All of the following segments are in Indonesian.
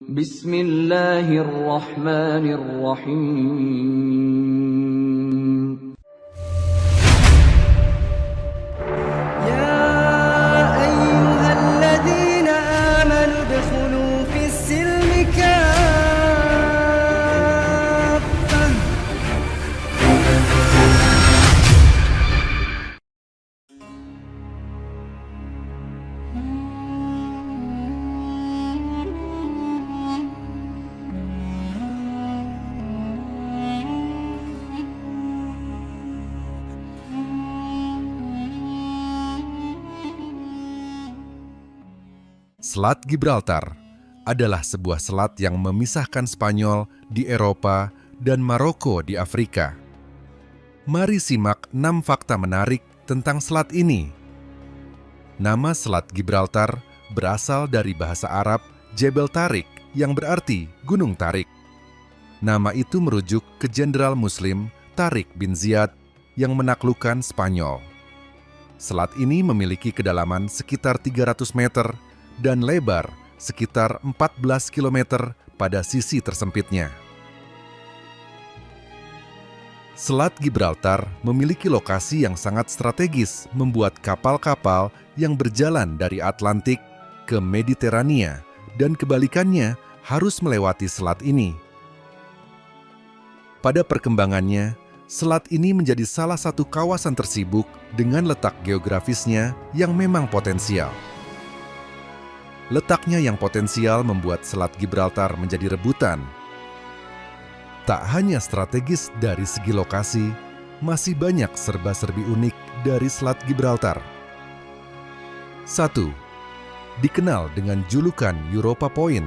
Bismillahirrahmanirrahim. يا أيها الذين آمنوا ادخلوا في السلم كافة. Selat Gibraltar adalah sebuah selat yang memisahkan Spanyol di Eropa dan Maroko di Afrika. Mari simak 6 fakta menarik tentang selat ini. Nama Selat Gibraltar berasal dari bahasa Arab Jebel Tariq yang berarti Gunung Tarik. Nama itu merujuk ke Jenderal Muslim Tariq bin Ziyad yang menaklukkan Spanyol. Selat ini memiliki kedalaman sekitar 300 meter dan lebar sekitar 14 km pada sisi tersempitnya. Selat Gibraltar memiliki lokasi yang sangat strategis membuat kapal-kapal yang berjalan dari Atlantik ke Mediterania dan kebalikannya harus melewati selat ini. Pada perkembangannya, selat ini menjadi salah satu kawasan tersibuk dengan letak geografisnya yang memang potensial. Letaknya yang potensial membuat Selat Gibraltar menjadi rebutan. Tak hanya strategis dari segi lokasi, masih banyak serba-serbi unik dari Selat Gibraltar. 1. Dikenal dengan julukan Europa Point.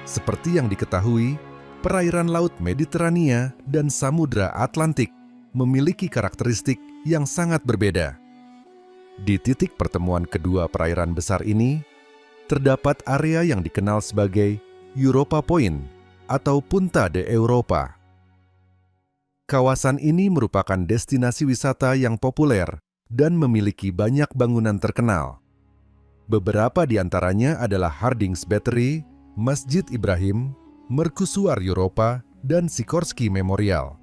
Seperti yang diketahui, perairan Laut Mediterania dan Samudra Atlantik memiliki karakteristik yang sangat berbeda. Di titik pertemuan kedua perairan besar ini, terdapat area yang dikenal sebagai Europa Point atau Punta de Europa. Kawasan ini merupakan destinasi wisata yang populer dan memiliki banyak bangunan terkenal. Beberapa di antaranya adalah Hardings Battery, Masjid Ibrahim, Mercusuar Europa, dan Sikorsky Memorial.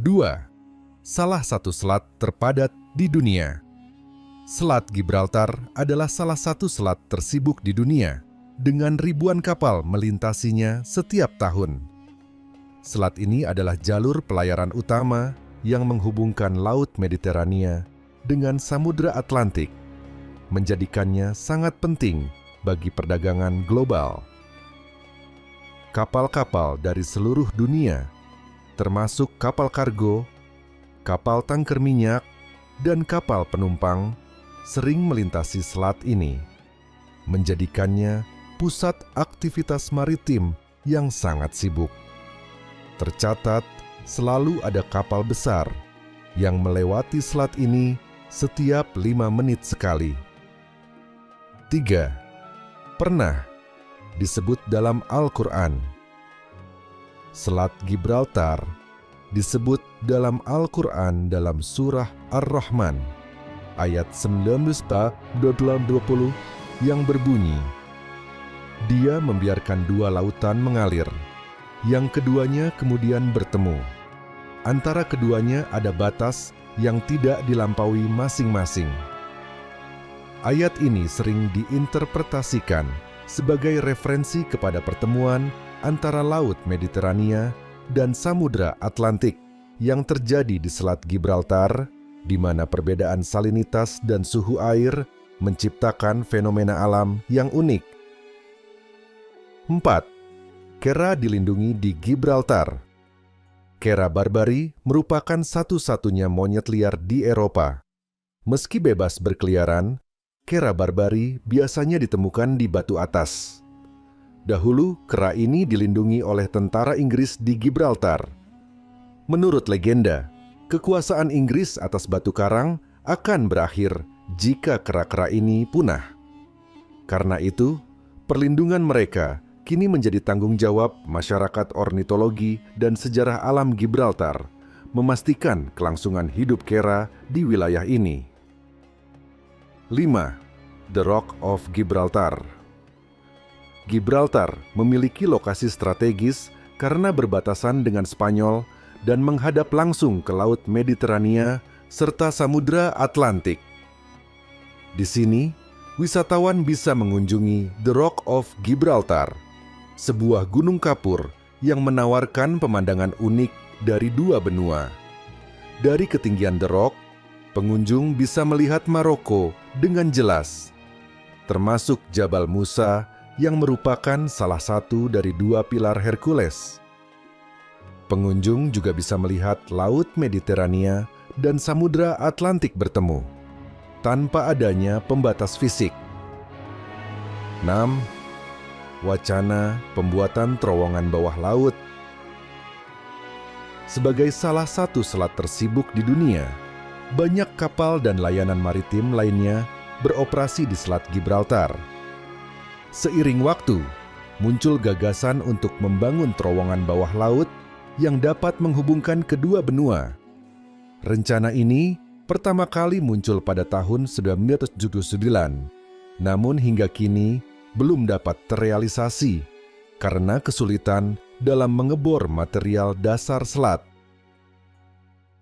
2. Salah satu selat terpadat di dunia. Selat Gibraltar adalah salah satu selat tersibuk di dunia, dengan ribuan kapal melintasinya setiap tahun. Selat ini adalah jalur pelayaran utama yang menghubungkan Laut Mediterania dengan Samudra Atlantik, menjadikannya sangat penting bagi perdagangan global. Kapal-kapal dari seluruh dunia, termasuk kapal kargo, kapal tanker minyak, dan kapal penumpang, sering melintasi selat ini, menjadikannya pusat aktivitas maritim yang sangat sibuk. Tercatat, selalu ada kapal besar yang melewati selat ini setiap 5 menit sekali. 3. Pernah disebut dalam Al-Quran. Selat Gibraltar disebut dalam Al-Quran dalam surah Ar-Rahman, ayat 19-20 yang berbunyi, "Dia membiarkan dua lautan mengalir, yang keduanya kemudian bertemu. Antara keduanya ada batas yang tidak dilampaui masing-masing." Ayat ini sering diinterpretasikan sebagai referensi kepada pertemuan antara Laut Mediterania dan Samudra Atlantik yang terjadi di Selat Gibraltar, di mana perbedaan salinitas dan suhu air menciptakan fenomena alam yang unik. 4. Kera dilindungi di Gibraltar. Kera barbari merupakan satu-satunya monyet liar di Eropa. Meski bebas berkeliaran, kera barbari biasanya ditemukan di batu atas. Dahulu, kera ini dilindungi oleh tentara Inggris di Gibraltar. Menurut legenda, kekuasaan Inggris atas batu karang akan berakhir jika kera-kera ini punah. Karena itu, perlindungan mereka kini menjadi tanggung jawab masyarakat ornitologi dan sejarah alam Gibraltar, memastikan kelangsungan hidup kera di wilayah ini. 5. The Rock of Gibraltar. Gibraltar memiliki lokasi strategis karena berbatasan dengan Spanyol dan menghadap langsung ke Laut Mediterania serta Samudra Atlantik. Di sini, wisatawan bisa mengunjungi The Rock of Gibraltar, sebuah gunung kapur yang menawarkan pemandangan unik dari dua benua. Dari ketinggian The Rock, pengunjung bisa melihat Maroko dengan jelas, termasuk Jabal Musa yang merupakan salah satu dari dua pilar Hercules. Pengunjung juga bisa melihat Laut Mediterania dan Samudra Atlantik bertemu, tanpa adanya pembatas fisik. 6. Wacana pembuatan terowongan bawah laut. Sebagai salah satu selat tersibuk di dunia, banyak kapal dan layanan maritim lainnya beroperasi di Selat Gibraltar. Seiring waktu, muncul gagasan untuk membangun terowongan bawah laut yang dapat menghubungkan kedua benua. Rencana ini pertama kali muncul pada tahun 1979, namun hingga kini belum dapat terrealisasi karena kesulitan dalam mengebor material dasar selat.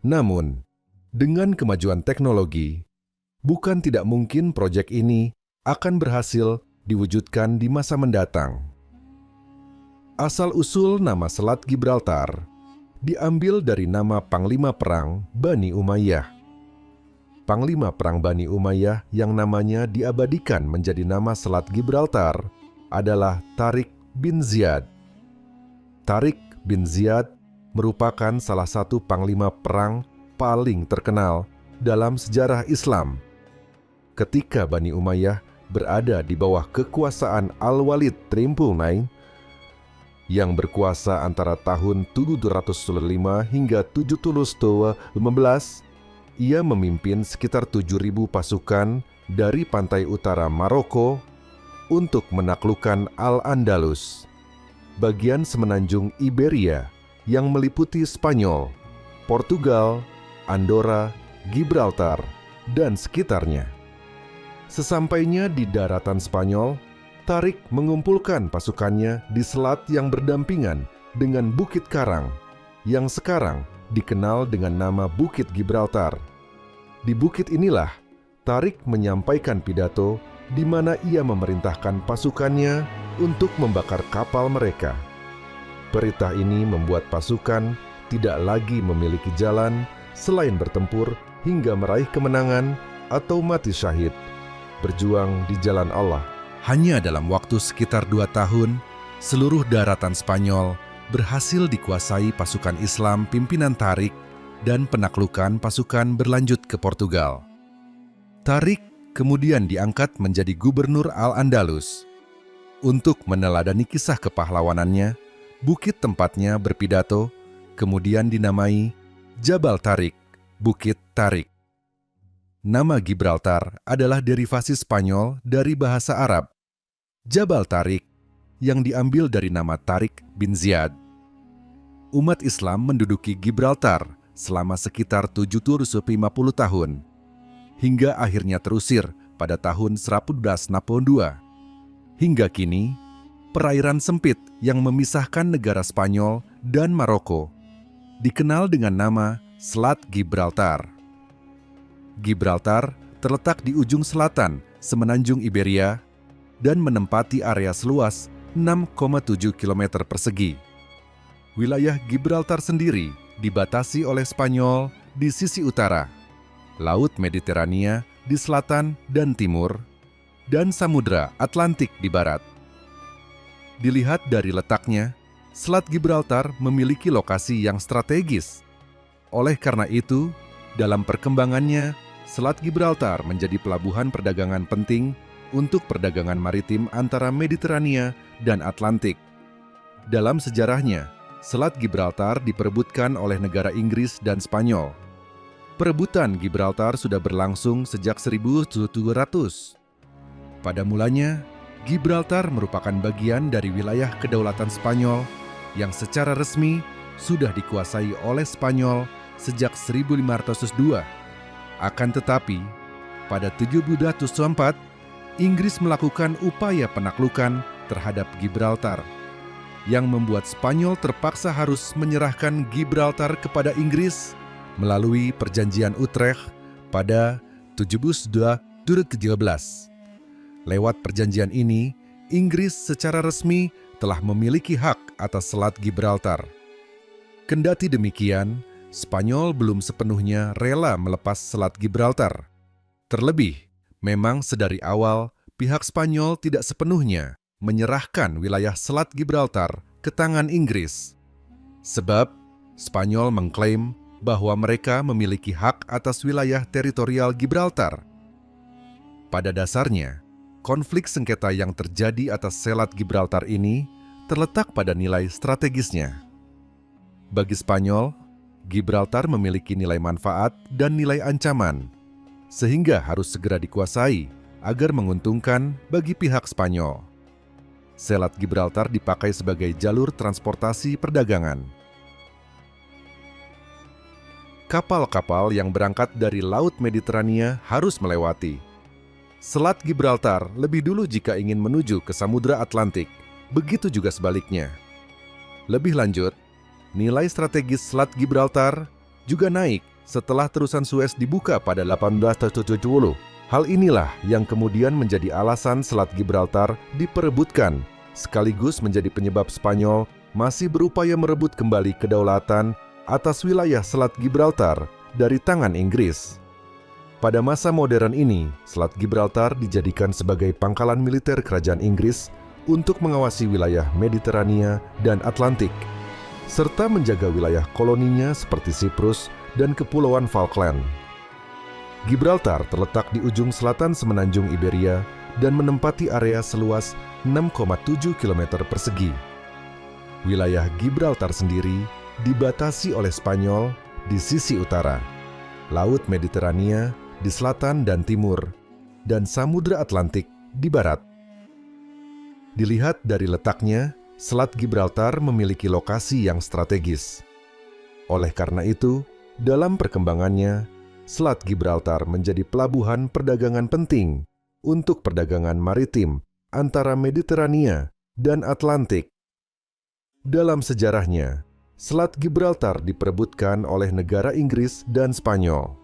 Namun, dengan kemajuan teknologi, bukan tidak mungkin proyek ini akan berhasil diwujudkan di masa mendatang. Asal-usul nama Selat Gibraltar diambil dari nama Panglima Perang Bani Umayyah. Panglima Perang Bani Umayyah yang namanya diabadikan menjadi nama Selat Gibraltar adalah Tariq bin Ziyad. Tariq bin Ziyad merupakan salah satu panglima perang paling terkenal dalam sejarah Islam. Ketika Bani Umayyah berada di bawah kekuasaan Al-Walid Trimpulnain yang berkuasa antara tahun 705 hingga 715, ia memimpin sekitar 7.000 pasukan dari pantai utara Maroko untuk menaklukkan Al-Andalus, bagian semenanjung Iberia yang meliputi Spanyol, Portugal, Andorra, Gibraltar, dan sekitarnya. Sesampainya di daratan Spanyol, Tariq mengumpulkan pasukannya di selat yang berdampingan dengan Bukit Karang, yang sekarang dikenal dengan nama Bukit Gibraltar. Di bukit inilah, Tariq menyampaikan pidato di mana ia memerintahkan pasukannya untuk membakar kapal mereka. Perintah ini membuat pasukan tidak lagi memiliki jalan selain bertempur hingga meraih kemenangan atau mati syahid, berjuang di jalan Allah. Hanya dalam waktu sekitar 2 tahun, seluruh daratan Spanyol berhasil dikuasai pasukan Islam pimpinan Tariq dan penaklukan pasukan berlanjut ke Portugal. Tariq kemudian diangkat menjadi gubernur Al-Andalus. Untuk meneladani kisah kepahlawanannya, bukit tempatnya berpidato kemudian dinamai Jabal Tariq, Bukit Tariq. Nama Gibraltar adalah derivasi Spanyol dari bahasa Arab, Jabal Tariq, yang diambil dari nama Tariq bin Ziyad. Umat Islam menduduki Gibraltar selama sekitar 750 tahun, hingga akhirnya terusir pada tahun 1162. Hingga kini, perairan sempit yang memisahkan negara Spanyol dan Maroko dikenal dengan nama Selat Gibraltar. Gibraltar terletak di ujung selatan semenanjung Iberia dan menempati area seluas 6,7 km persegi. Wilayah Gibraltar sendiri dibatasi oleh Spanyol di sisi utara, Laut Mediterania di selatan dan timur, dan Samudra Atlantik di barat. Dilihat dari letaknya, Selat Gibraltar memiliki lokasi yang strategis. Oleh karena itu, dalam perkembangannya, Selat Gibraltar menjadi pelabuhan perdagangan penting untuk perdagangan maritim antara Mediterania dan Atlantik. Dalam sejarahnya, Selat Gibraltar diperebutkan oleh negara Inggris dan Spanyol. Perebutan Gibraltar sudah berlangsung sejak 1700. Pada mulanya, Gibraltar merupakan bagian dari wilayah kedaulatan Spanyol yang secara resmi sudah dikuasai oleh Spanyol sejak 1502. Akan tetapi, pada 1704, Inggris melakukan upaya penaklukan terhadap Gibraltar, yang membuat Spanyol terpaksa harus menyerahkan Gibraltar kepada Inggris melalui Perjanjian Utrecht pada 1713. Lewat perjanjian ini, Inggris secara resmi telah memiliki hak atas Selat Gibraltar. Kendati demikian, Spanyol belum sepenuhnya rela melepas Selat Gibraltar. Terlebih, memang sedari awal pihak Spanyol tidak sepenuhnya menyerahkan wilayah Selat Gibraltar ke tangan Inggris. Sebab, Spanyol mengklaim bahwa mereka memiliki hak atas wilayah teritorial Gibraltar. Pada dasarnya, konflik sengketa yang terjadi atas Selat Gibraltar ini terletak pada nilai strategisnya. Bagi Spanyol, Gibraltar memiliki nilai manfaat dan nilai ancaman, sehingga harus segera dikuasai agar menguntungkan bagi pihak Spanyol. Selat Gibraltar dipakai sebagai jalur transportasi perdagangan. Kapal-kapal yang berangkat dari Laut Mediterania harus melewati Selat Gibraltar lebih dulu jika ingin menuju ke Samudra Atlantik, begitu juga sebaliknya. Lebih lanjut, nilai strategis Selat Gibraltar juga naik setelah terusan Suez dibuka pada 1870. Hal inilah yang kemudian menjadi alasan Selat Gibraltar diperebutkan, sekaligus menjadi penyebab Spanyol masih berupaya merebut kembali kedaulatan atas wilayah Selat Gibraltar dari tangan Inggris. Pada masa modern ini, Selat Gibraltar dijadikan sebagai pangkalan militer kerajaan Inggris untuk mengawasi wilayah Mediterania dan Atlantik, serta menjaga wilayah koloninya seperti Siprus dan Kepulauan Falkland. Gibraltar terletak di ujung selatan semenanjung Iberia dan menempati area seluas 6,7 km persegi. Wilayah Gibraltar sendiri dibatasi oleh Spanyol di sisi utara, Laut Mediterania di selatan dan timur, dan Samudra Atlantik di barat. Dilihat dari letaknya, Selat Gibraltar memiliki lokasi yang strategis. Oleh karena itu, dalam perkembangannya, Selat Gibraltar menjadi pelabuhan perdagangan penting untuk perdagangan maritim antara Mediterania dan Atlantik. Dalam sejarahnya, Selat Gibraltar diperebutkan oleh negara Inggris dan Spanyol.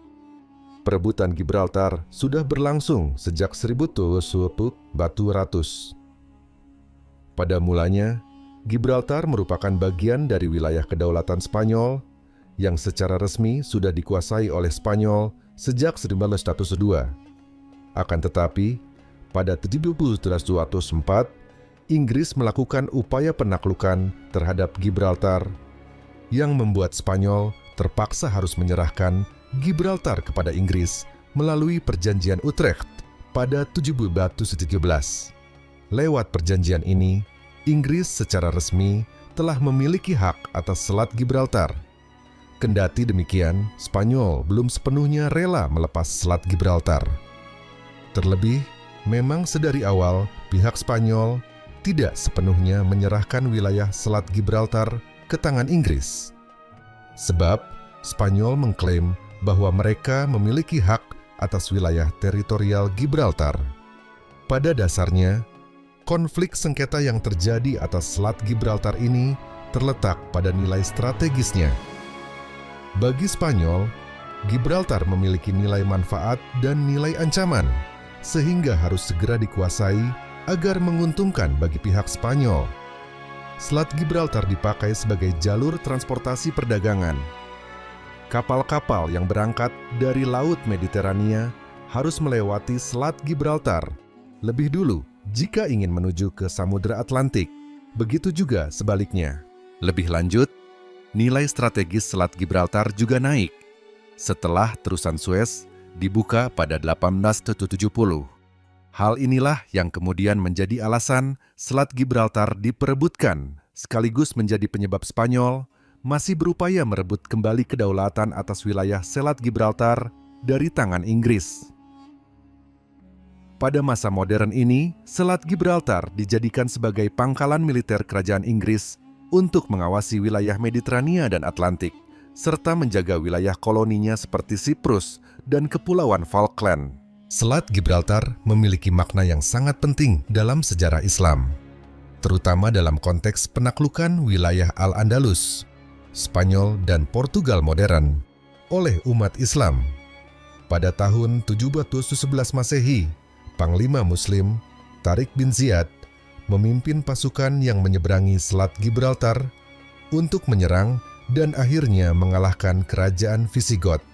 Perebutan Gibraltar sudah berlangsung sejak 1700. Pada mulanya, Gibraltar merupakan bagian dari wilayah kedaulatan Spanyol yang secara resmi sudah dikuasai oleh Spanyol sejak 1902. Akan tetapi, pada 1704, Inggris melakukan upaya penaklukan terhadap Gibraltar yang membuat Spanyol terpaksa harus menyerahkan Gibraltar kepada Inggris melalui Perjanjian Utrecht pada 1717. Lewat perjanjian ini, Inggris secara resmi telah memiliki hak atas Selat Gibraltar. Kendati demikian, Spanyol belum sepenuhnya rela melepas Selat Gibraltar. Terlebih, memang sedari awal pihak Spanyol tidak sepenuhnya menyerahkan wilayah Selat Gibraltar ke tangan Inggris. Sebab, Spanyol mengklaim bahwa mereka memiliki hak atas wilayah teritorial Gibraltar. Pada dasarnya, konflik sengketa yang terjadi atas Selat Gibraltar ini terletak pada nilai strategisnya. Bagi Spanyol, Gibraltar memiliki nilai manfaat dan nilai ancaman, sehingga harus segera dikuasai agar menguntungkan bagi pihak Spanyol. Selat Gibraltar dipakai sebagai jalur transportasi perdagangan. Kapal-kapal yang berangkat dari Laut Mediterania harus melewati Selat Gibraltar lebih dulu jika ingin menuju ke Samudra Atlantik. Begitu juga sebaliknya. Lebih lanjut, nilai strategis Selat Gibraltar juga naik setelah terusan Suez dibuka pada 1870. Hal inilah yang kemudian menjadi alasan Selat Gibraltar diperebutkan, sekaligus menjadi penyebab Spanyol masih berupaya merebut kembali kedaulatan atas wilayah Selat Gibraltar dari tangan Inggris. Pada masa modern ini, Selat Gibraltar dijadikan sebagai pangkalan militer kerajaan Inggris untuk mengawasi wilayah Mediterania dan Atlantik, serta menjaga wilayah koloninya seperti Siprus dan Kepulauan Falkland. Selat Gibraltar memiliki makna yang sangat penting dalam sejarah Islam. terutama dalam konteks penaklukan wilayah Al-Andalus, Spanyol dan Portugal modern oleh umat Islam. Pada tahun 711 Masehi, Panglima Muslim Tariq bin Ziyad memimpin pasukan yang menyeberangi Selat Gibraltar untuk menyerang dan akhirnya mengalahkan kerajaan Visigoth.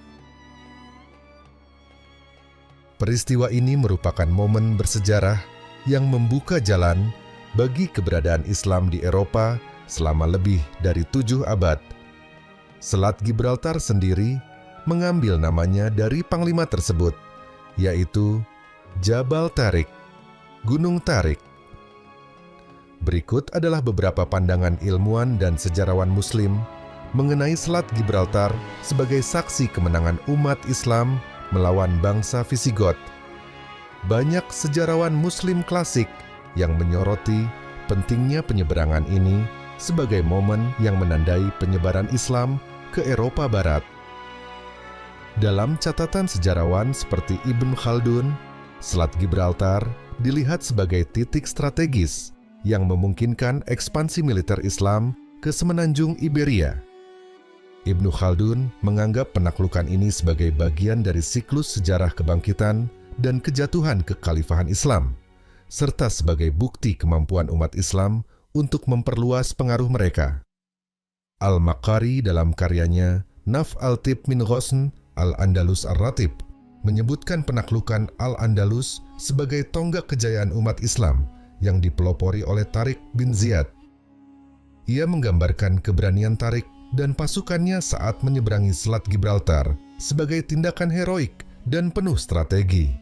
Peristiwa ini merupakan momen bersejarah yang membuka jalan bagi keberadaan Islam di Eropa selama lebih dari 7 abad. Selat Gibraltar sendiri mengambil namanya dari panglima tersebut, yaitu Jabal Tariq, Gunung Tariq. Berikut adalah beberapa pandangan ilmuwan dan sejarawan Muslim mengenai Selat Gibraltar sebagai saksi kemenangan umat Islam melawan bangsa Visigoth. Banyak sejarawan Muslim klasik yang menyoroti pentingnya penyeberangan ini sebagai momen yang menandai penyebaran Islam ke Eropa Barat. Dalam catatan sejarawan seperti Ibn Khaldun, Selat Gibraltar dilihat sebagai titik strategis yang memungkinkan ekspansi militer Islam ke semenanjung Iberia. Ibnu Khaldun menganggap penaklukan ini sebagai bagian dari siklus sejarah kebangkitan dan kejatuhan kekhalifahan Islam, serta sebagai bukti kemampuan umat Islam untuk memperluas pengaruh mereka. Al-Maqari dalam karyanya Naf al-Tib min Ghosn Al-Andalus Ar-Ratib menyebutkan penaklukan Al-Andalus sebagai tonggak kejayaan umat Islam yang dipelopori oleh Tariq bin Ziyad. Ia menggambarkan keberanian Tariq dan pasukannya saat menyeberangi Selat Gibraltar sebagai tindakan heroik dan penuh strategi.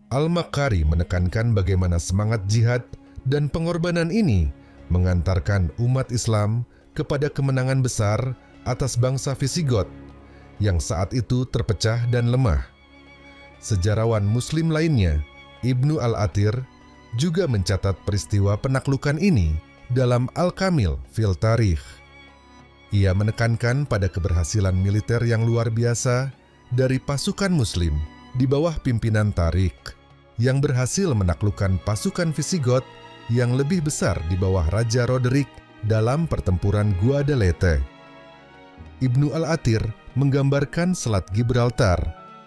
Al-Maqari menekankan bagaimana semangat jihad dan pengorbanan ini mengantarkan umat Islam kepada kemenangan besar atas bangsa Visigoth yang saat itu terpecah dan lemah. Sejarawan Muslim lainnya, Ibnu Al-Athir, juga mencatat peristiwa penaklukan ini dalam Al-Kamil fil Tarikh. Ia menekankan pada keberhasilan militer yang luar biasa dari pasukan Muslim di bawah pimpinan Tariq yang berhasil menaklukkan pasukan Visigoth yang lebih besar di bawah Raja Roderick dalam pertempuran Guadalete. Ibnu Al-Athir menggambarkan Selat Gibraltar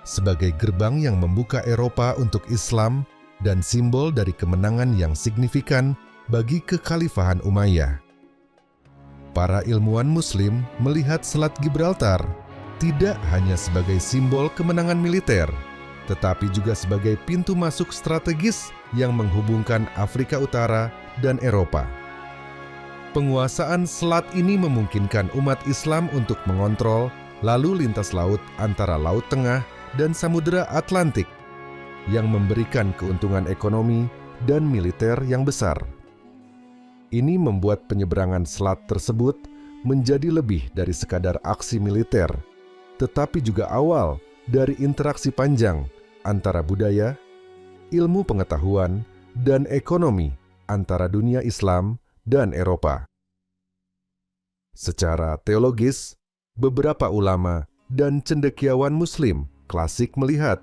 sebagai gerbang yang membuka Eropa untuk Islam dan simbol dari kemenangan yang signifikan bagi kekhalifahan Umayyah. Para ilmuwan Muslim melihat Selat Gibraltar tidak hanya sebagai simbol kemenangan militer, tetapi juga sebagai pintu masuk strategis yang menghubungkan Afrika Utara dan Eropa. Penguasaan selat ini memungkinkan umat Islam untuk mengontrol lalu lintas laut antara Laut Tengah dan Samudera Atlantik, yang memberikan keuntungan ekonomi dan militer yang besar. Ini membuat penyeberangan selat tersebut menjadi lebih dari sekadar aksi militer, tetapi juga awal dari interaksi panjang antara budaya, ilmu pengetahuan, dan ekonomi antara dunia Islam dan Eropa. Secara teologis, beberapa ulama dan cendekiawan Muslim klasik melihat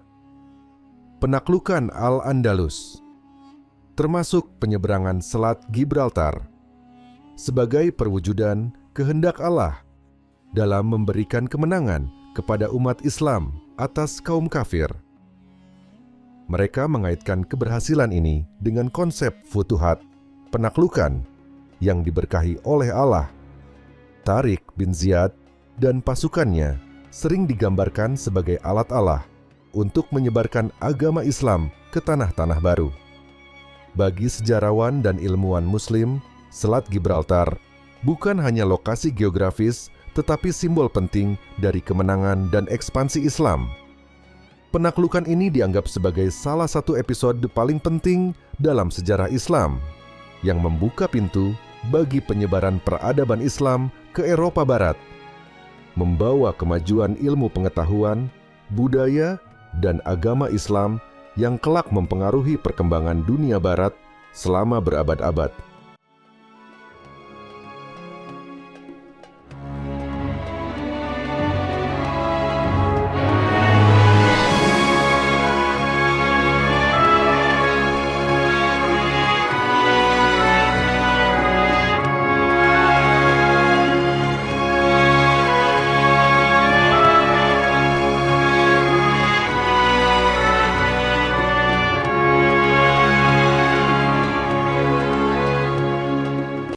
penaklukan Al-Andalus, termasuk penyeberangan Selat Gibraltar, sebagai perwujudan kehendak Allah dalam memberikan kemenangan kepada umat Islam atas kaum kafir. Mereka mengaitkan keberhasilan ini dengan konsep futuhat, penaklukan, yang diberkahi oleh Allah. Tariq bin Ziyad dan pasukannya sering digambarkan sebagai alat Allah untuk menyebarkan agama Islam ke tanah-tanah baru. Bagi sejarawan dan ilmuwan Muslim, Selat Gibraltar bukan hanya lokasi geografis, tetapi simbol penting dari kemenangan dan ekspansi Islam. Penaklukan ini dianggap sebagai salah satu episode paling penting dalam sejarah Islam, yang membuka pintu bagi penyebaran peradaban Islam ke Eropa Barat, membawa kemajuan ilmu pengetahuan, budaya, dan agama Islam yang kelak mempengaruhi perkembangan dunia Barat selama berabad-abad.